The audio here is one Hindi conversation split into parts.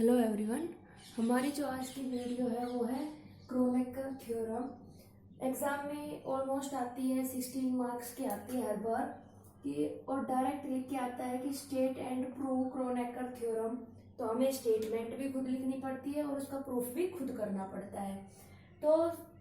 Hello everyone. हमारी जो आज की वीडियो है वो है क्रोनेकर थ्योरम। एग्ज़ाम में ऑलमोस्ट आती है 16 मार्क्स की आती है हर बार कि, और डायरेक्ट लिख के आता है कि state and prove Kronecker theorem. तो हमें स्टेटमेंट भी खुद लिखनी पड़ती है और उसका प्रूफ भी खुद करना पड़ता है। तो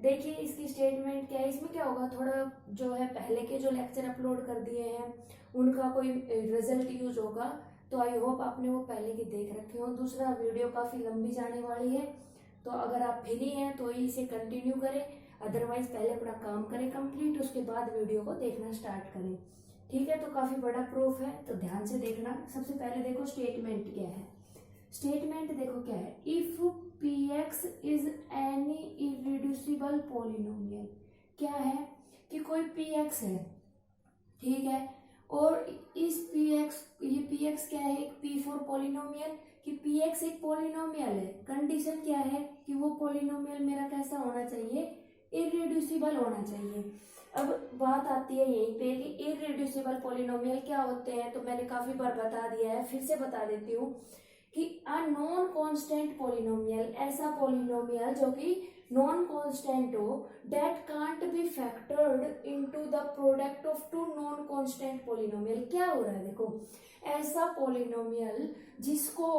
देखिए इसकी स्टेटमेंट क्या है। इसमें क्या होगा, थोड़ा जो है पहले के जो लेक्चर अपलोड कर दिए हैं उनका कोई रिजल्ट यूज होगा। तो आई होप आपने वो पहले के देख रखे हो। दूसरा, वीडियो काफ़ी लंबी जाने वाली है, तो अगर आप फ्री हैं तो इसे कंटिन्यू करें, अदरवाइज पहले अपना काम करें कंप्लीट, उसके बाद वीडियो को देखना स्टार्ट करें। ठीक है, तो काफ़ी बड़ा प्रूफ है तो ध्यान से देखना। सबसे पहले देखो स्टेटमेंट क्या है। स्टेटमेंट देखो क्या है, if P x is any irreducible polynomial. क्या है कि कोई पी एक्स है, ठीक है, और इस पी एक्स, ये पी एक्स क्या है, एक पी फॉर पॉलिनोमियल, कि पी एक्स एक पॉलिनोमियल है। कंडीशन क्या है कि वो पॉलिनोमियल मेरा कैसा होना चाहिए, इरेड्यूसिबल होना चाहिए। अब बात आती है यहीं पे कि इरेड्यूसिबल पॉलिनोमियल क्या होते हैं। तो मैंने काफी बार बता दिया है, फिर से बता देती हूँ कि अ नॉन कांस्टेंट पॉलिनोमियल, ऐसा पॉलिनोमियल जो कि नॉन कांस्टेंट हो, that can't be factored into the product of two non constant polynomial. क्या हो रहा है देखो, ऐसा पॉलिनोमियल जिसको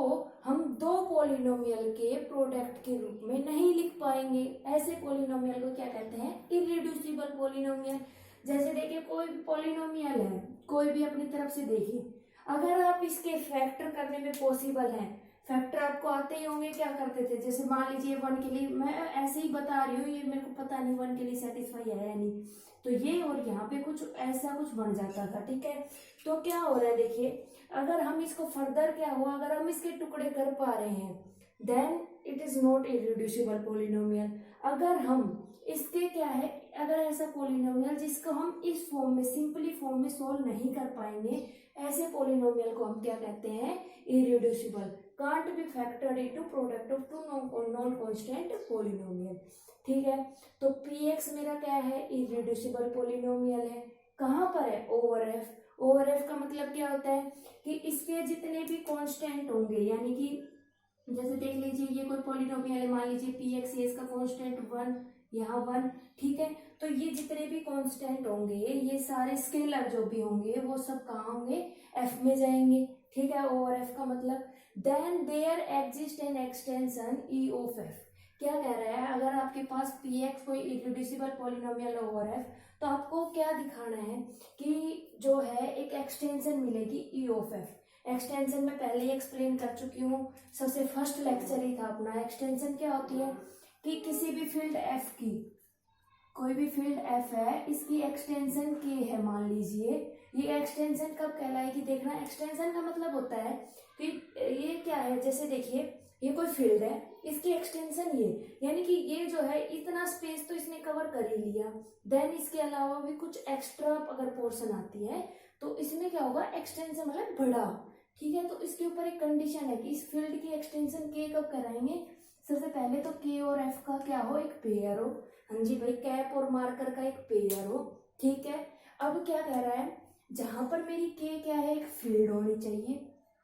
हम दो पॉलिनोमियल के प्रोडक्ट के रूप में नहीं लिख पाएंगे, ऐसे पॉलिनोमियल को क्या कहते हैं, इरेड्यूसिबल पॉलिनोमियल। जैसे देखिए कोई भी पॉलिनोमियल है, कोई भी अपनी तरफ से देखिए, अगर आप इसके फैक्टर करने में पॉसिबल है, फैक्टर आपको आते ही होंगे, क्या करते थे, जैसे मान लीजिए 1 के लिए, मैं ऐसे ही बता रही हूँ, ये मेरे को पता नहीं 1 के लिए सेटिस्फाई है या नहीं, तो ये और यहाँ पे कुछ ऐसा कुछ बन जाता था। ठीक है, तो क्या हो रहा है देखिए, अगर हम इसको फर्दर क्या हुआ, अगर हम इसके टुकड़े कर पा रहे हैं then it is not irreducible polynomial. अगर हम इसके क्या है, अगर ऐसा पॉलिनोमियल जिसको हम इस फॉर्म में, सिंपली फॉर्म में सोल्व नहीं कर पाएंगे, ऐसे पॉलिनोमियल को हम क्या कहते हैं, irreducible, can't be factored into product of two non constant polynomial. ठीक है, तो पी एक्स मेरा क्या है, इरेड्यूसिबल पॉलिनोमियल है। कहाँ पर है, ओवर एफ। ओवर एफ का मतलब क्या होता है कि इसके जितने भी कांस्टेंट होंगे, यानी कि जैसे देख लीजिए ये कोई पॉलिनोमियल है, मान लीजिए पी एक्स, ये इसका कांस्टेंट 1, यहाँ 1। ठीक है, तो ये जितने भी कांस्टेंट होंगे, ये सारे स्केलर जो भी होंगे वो सब कहाँ होंगे, एफ में जाएंगे। ठीक है, ओवर एफ का मतलब then there exist an extension E of F. क्या कह रहा है, अगर आपके पास पी एक्स कोई इरेड्यूसिबल पॉलिनोमियल ओवर एफ, तो आपको क्या दिखाना है कि जो है एक एक्सटेंशन मिलेगी ई ऑफ एफ। एक्सटेंशन में पहले ही एक्सप्लेन कर चुकी हूँ, सबसे फर्स्ट लेक्चर ही था अपना। एक्सटेंशन क्या होती है कि किसी भी फील्ड एफ की, कोई भी फील्ड एफ है, इसकी एक्सटेंशन के है मान लीजिए, ये एक्सटेंशन कब कहलाएगी, देखना। एक्सटेंशन का मतलब होता है कि ये क्या है, जैसे देखिए ये कोई फील्ड है, इसकी एक्सटेंशन ये, यानी कि ये जो है इतना स्पेस तो इसने कवर कर ही लिया, देन इसके अलावा भी कुछ एक्स्ट्रा अगर पोर्शन आती है तो इसमें क्या होगा, एक्सटेंशन मतलब बड़ा। ठीक है, तो इसके ऊपर एक कंडीशन है कि इस फील्ड की एक्सटेंशन के कब कराएंगे, सबसे पहले तो के और एफ का क्या हो, एक पेयर हो। हाँ जी भाई, कैप और मार्कर का एक पेयर हो। ठीक है, अब क्या कह रहा है, जहां पर मेरी के क्या है, एक फील्ड होनी चाहिए।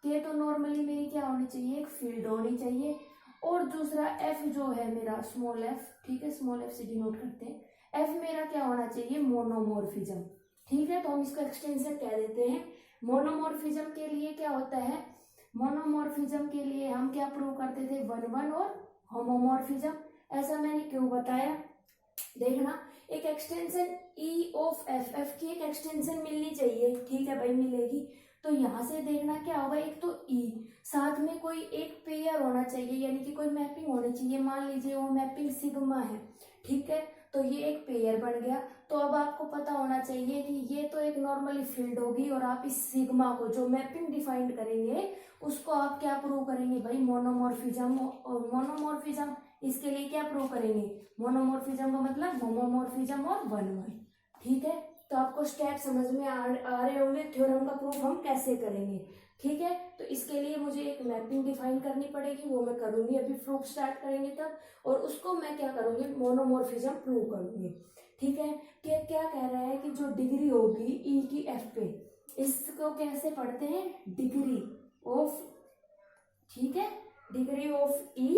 के तो नॉर्मली मेरी क्या होनी चाहिए, एक फील्ड होनी चाहिए। और दूसरा एफ जो है मेरा, स्मॉल एफ, ठीक है, स्मॉल एफ से डिनोट करते हैं, एफ मेरा क्या होना चाहिए, मोनोमॉर्फिज्म। ठीक है, तो हम इसको एक्सटेंशन कह देते हैं। मोनोमॉर्फिज्म के लिए क्या होता है, मोनोमॉर्फिज्म के लिए हम क्या प्रूव करते थे, 1 1 और होमोमॉर्फिज्म। ऐसा मैंने क्यों बताया, देखना, एक extension E of F, F की एक एक्सटेंशन मिलनी चाहिए। ठीक है भाई, मिलेगी। तो यहां से देखना क्या होगा, एक तो ई, साथ में कोई एक पेयर होना चाहिए, यानी कि कोई मैपिंग होनी चाहिए। मान लीजिए वो मैपिंग सिग्मा है, ठीक है, तो ये एक पेयर बन गया। तो अब आपको पता होना चाहिए कि ये तो एक नॉर्मली फील्ड होगी, और आप इस सिग्मा को जो मैपिंग डिफाइंड करेंगे उसको आप क्या प्रूव करेंगे भाई, मोनोमॉर्फिज्म। मोनोमॉर्फिज्म, इसके लिए क्या प्रूव करेंगे, मोनोमॉर्फिज्म का मतलब होमोमॉर्फिज्म और 1 1। ठीक है, तो आपको स्टेप समझ में आ रहे होंगे, थ्योरम का प्रूफ हम कैसे करेंगे। ठीक है, तो इसके लिए मुझे एक मैपिंग डिफाइन करनी पड़ेगी, वो मैं करूंगी, अभी प्रूफ स्टार्ट करेंगे तब, और उसको मैं क्या करूंगी, मोनोमॉर्फिज्म प्रूव करूंगी। ठीक है, क्या कह रहा है कि जो डिग्री होगी ई की एफ पे, इसको कैसे पढ़ते हैं, डिग्री ऑफ, ठीक है, degree of E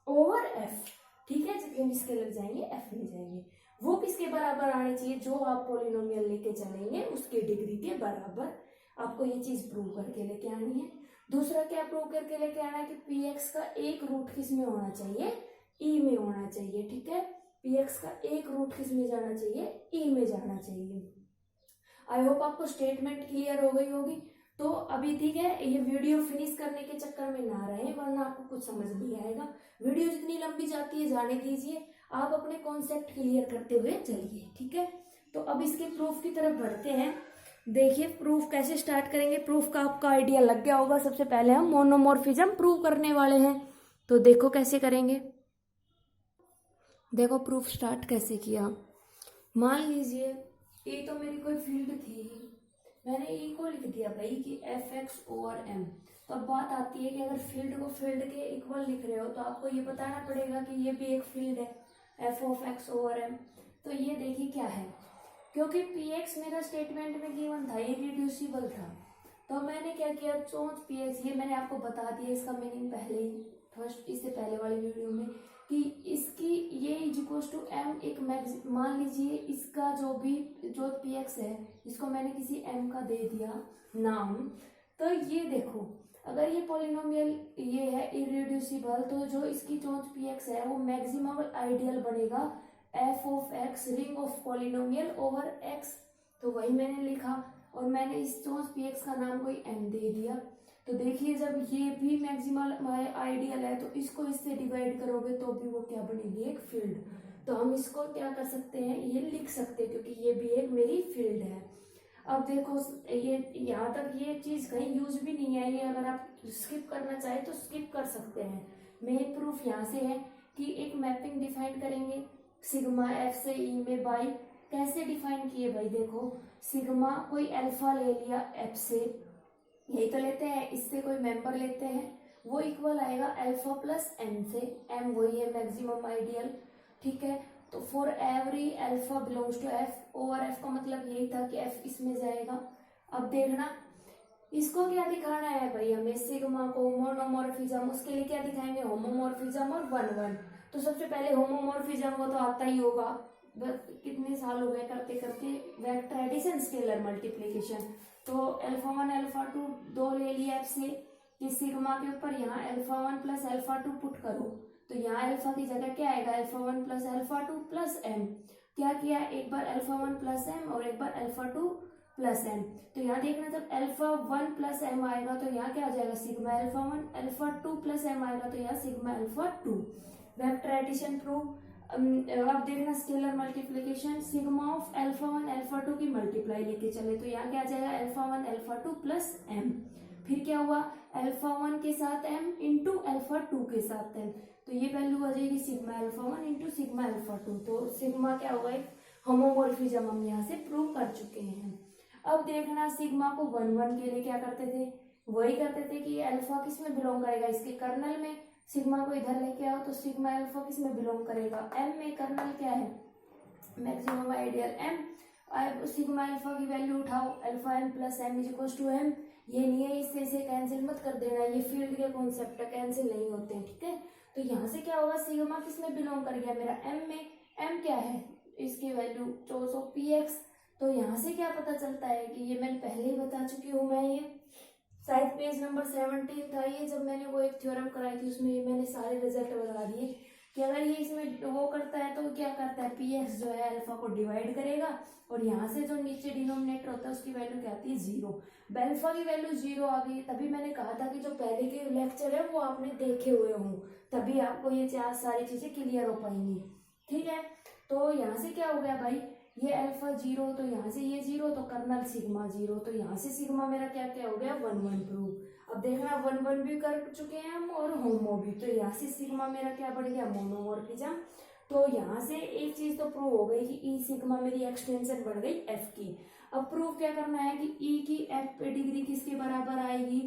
over F, ठीक है, जितने भी इसके लग जाएंगे एफ में जाएंगे, वो किसके बराबर आने चाहिए, जो आप पॉलिनोमियल लेके चलेंगे उसके डिग्री के बराबर। आपको ये चीज प्रूव करके लेके आनी है। दूसरा क्या प्रूव करके लेके आना है कि पी एक्स का एक रूट किस में होना चाहिए, ई में होना चाहिए, ठीक है, पी एक्स का एक रूट किस में जाना चाहिए, ई में जाना चाहिए। आई होप आपको स्टेटमेंट क्लियर हो गई होगी। तो अभी ठीक है, ये वीडियो फिनिश करने के चक्कर में ना रहे वरना आपको कुछ समझ नहीं आएगा। वीडियो जितनी लंबी जाती है जाने दीजिए, आप अपने कॉन्सेप्ट क्लियर करते हुए चलिए, ठीक है। तो अब इसके प्रूफ की तरफ बढ़ते हैं। देखिए प्रूफ कैसे स्टार्ट करेंगे, प्रूफ का आपका आइडिया लग गया होगा। सबसे पहले हम मोनोमॉर्फिज्म प्रूव करने वाले हैं, तो देखो कैसे करेंगे। देखो प्रूफ स्टार्ट कैसे किया। मान लीजिए ये तो मेरी कोई फील्ड थी, मैंने ई को लिख दिया भाई कि एफ एक्स ओवर एम। तो अब बात आती है कि अगर फील्ड को फील्ड के इक्वल लिख रहे हो तो आपको ये बताना पड़ेगा कि ये भी एक फील्ड है, F of X over M. तो ये देखिए क्या है, क्योंकि पी एक्स मेरा स्टेटमेंट में गिवन था, ये रिड्यूसिबल था, तो मैंने क्या किया, चोंच पी एक्स, ये मैंने आपको बता दिया इसका मीनिंग पहले ही, फर्स्ट इससे पहले वाली वीडियो में, कि इसकी ये इज इक्वल टू एम एक मान लीजिए इसका जो पी एक्स है इसको मैंने किसी एम का दे दिया नाम। तो ये देखो अगर ये पॉलिनोमियल ये है इरेड्यूसिबल, तो जो इसकी चोंच पी एक्स है वो मैक्सिमम आइडियल बनेगा F of x ring of polynomial over x. तो वही मैंने लिखा और मैंने इस चोंच पी एक्स का नाम कोई एम दे दिया। तो देखिए जब ये भी मैक्सिमल आइडियल है तो इसको इससे डिवाइड करोगे तो भी वो क्या बनेगी, एक फील्ड। तो हम इसको क्या कर सकते हैं, ये लिख सकते हैं क्योंकि ये भी एक मेरी फील्ड है। अब देखो ये यहाँ तक ये चीज कहीं यूज भी नहीं है, ये अगर आप स्किप करना चाहे तो स्किप कर सकते हैं। मेन प्रूफ यहाँ से है कि एक मैपिंग डिफाइन करेंगे सिग्मा एफ से ई में बाई, कैसे डिफाइन किए भाई, देखो सिग्मा कोई अल्फा ले लिया एफ से, यही तो लेते हैं, इससे कोई मेंबर लेते हैं, वो इक्वल आएगा अल्फा प्लस एम से, एम वही है मैक्सिमम आइडियल, ठीक है। तो for every alpha belongs to F over F का मतलब यही था कि एफ इसमें जाएगा। अब देखना इसको क्या दिखाना है भाई, हमें सिग्मा को मोनोमॉर्फिज्म, उसके लिए क्या दिखाएंगे, होमोमॉर्फिज्म और 1 1। तो सबसे पहले होमोमॉर्फिज्म वो तो आता ही होगा, कितने साल हो गए करते करते, वेक्टर एडिशन स्केलर मल्टीप्लीकेशन। तो अल्फा 1 अल्फा 2 दो ले लिया एफ से, कि सिग्मा के ऊपर यहाँ अल्फा 1 प्लस अल्फा 2 पुट करो, तो यहाँ अल्फा की जगह क्या आएगा, alpha 1 plus alpha 2 plus M. क्या किया, एक बार अल्फा 1 प्लस एम और एक बार अल्फा 2 प्लस एम। तो यहाँ देखना जब अल्फा 1 प्लस एम आएगा तो यहाँ क्या आ जाएगा, sigma alpha 1, alpha 2 plus M आएगा तो यहाँ sigma alpha 2। Vector addition prove. अब देखना scalar multiplication, sigma of alpha 1 alpha 2 की मल्टीप्लाई लेके चले तो यहाँ क्या आ जाएगा, अल्फा 1 अल्फा 2 प्लस एम। फिर क्या हुआ, अल्फा 1 के साथ एम इंटू अल्फा 2 के साथ एम, तो ये वैल्यू आ जाएगी sigma alpha 1 into sigma alpha 2। तो सिग्मा क्या होगा, एक होमोमॉर्फिज्म हम यहाँ से प्रूव कर चुके हैं। अब देखना सिग्मा को 1 1 के लिए क्या करते थे, वही करते थे कि अल्फा किस में बिलोंग करेगा, इसके कर्नल में। सिग्मा को इधर लेके आओ तो सिग्मा अल्फा किस में बिलोंग करेगा, एम में। कर्नल क्या है, maximum ideal M. Sigma alpha की वैल्यू उठाओ, alpha M plus M is equal to M. ये नहीं है, इससे इसे कैंसिल मत कर देना, ये फील्ड के कॉन्सेप्ट कैंसिल नहीं होते हैं, ठीक है। तो यहाँ से क्या होगा, सिग्मा किस में बिलोंग कर गया मेरा, एम में। एम क्या है, इसकी वैल्यू 400 पी एक्स। तो यहाँ से क्या पता चलता है कि ये मैंने पहले ही बता चुकी हूँ, मैं ये शायद पेज नंबर 17 था ये, जब मैंने वो एक थ्योरम कराई थी उसमें मैंने सारे रिजल्ट बता दिए कि अगर ये इसमें वो करता है तो क्या करता है, पी एक्स जो है अल्फा को डिवाइड करेगा और यहाँ से जो नीचे डिनोमिनेटर होता है उसकी वैल्यू क्या आती है, 0। अल्फा की वैल्यू 0 आ गई, तभी मैंने कहा था कि जो पहले के लेक्चर है वो आपने देखे हुए हों, तभी आपको ये सारी चीजें क्लियर हो पाएंगी, ठीक है। तो यहाँ से क्या हो गया भाई, ये अल्फा 0 तो यहाँ से ये 0 तो कर्नल सिग्मा 0, तो यहाँ से सिग्मा मेरा क्या क्या हो गया, 1 1 प्रूव। अब देखना 1 1 भी कर चुके हैं हम और होमो भी, तो यहाँ से सिग्मा मेरा क्या बढ़ गया, मोनोमॉर्फिज्म। तो यहाँ से एक चीज तो प्रूव हो गई कि ई सिग्मा मेरी एक्सटेंशन बढ़ गई एफ की। अब प्रूव क्या करना है कि ई की एफ पे डिग्री किसके बराबर आएगी,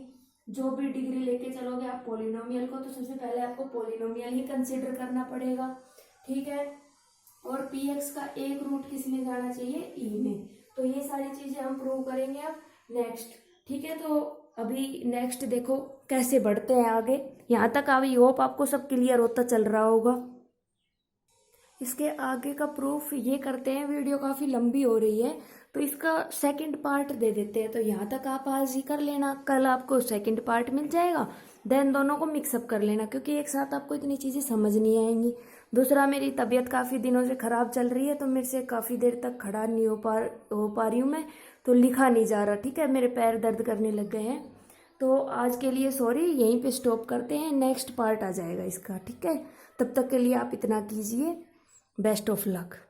जो भी डिग्री लेके चलोगे आप पॉलिनोमियल को, तो सबसे पहले आपको पॉलिनोमियल ही कंसिडर करना पड़ेगा, ठीक है। और पी एक्स का एक रूट किस में जाना चाहिए, ई में। तो ये सारी चीजें हम प्रूव करेंगे अब नेक्स्ट, ठीक है। तो अभी नेक्स्ट देखो कैसे बढ़ते हैं आगे। यहाँ तक आई होप आपको सब क्लियर होता चल रहा होगा। इसके आगे का प्रूफ ये करते हैं, वीडियो काफ़ी लंबी हो रही है तो इसका सेकंड पार्ट दे देते हैं। तो यहाँ तक आप आज ही कर लेना, कल आपको सेकंड पार्ट मिल जाएगा, देन दोनों को मिक्सअप कर लेना, क्योंकि एक साथ आपको इतनी चीज़ें समझ नहीं आएंगी। दूसरा, मेरी तबीयत काफ़ी दिनों से ख़राब चल रही है तो मेरे से काफ़ी देर तक खड़ा नहीं हो पा रही हूँ मैं, तो लिखा नहीं जा रहा, ठीक है, मेरे पैर दर्द करने लग गए हैं। तो आज के लिए सॉरी, यहीं पे स्टॉप करते हैं, नेक्स्ट पार्ट आ जाएगा इसका, ठीक है। तब तक के लिए आप इतना कीजिए, बेस्ट ऑफ लक।